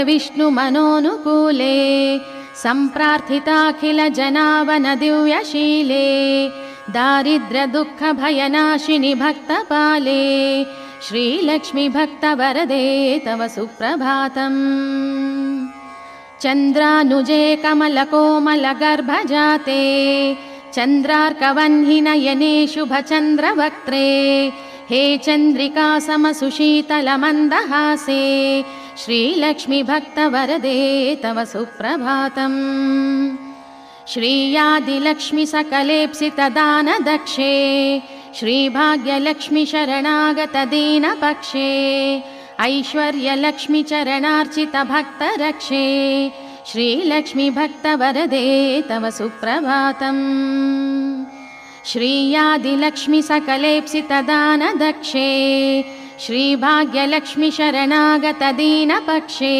विष्णुमनोनुकूले सम्प्रार्थिताखिल जनावन दिव्यशीले दारिद्र्य दुःख भयनाशिनि भक्तपाले श्रीलक्ष्मी भक्तवरदे तव सुप्रभातम्। चन्द्रानुजे कमलकोमलगर्भजाते चन्द्रार्कवह्निनयने शुभचन्द्रवक्त्रे हे चन्द्रिका समसुशीतलमन्दहासे श्रीलक्ष्मी भक्तवरदे तव सुप्रभातम्। श्रीयादिलक्ष्मी सकलेप्सितदानदक्षे श्रीभाग्यलक्ष्मी शरणागतदीनपक्षे ऐश्वर्यलक्ष्मी चरणार्चित भक्तरक्षे श्रीलक्ष्मी भक्तवरदे तव सुप्रभातम्। श्रीयादिलक्ष्मी सकलेप्सितदानदक्षे श्रीभाग्यलक्ष्मी शरणागतदीनपक्षे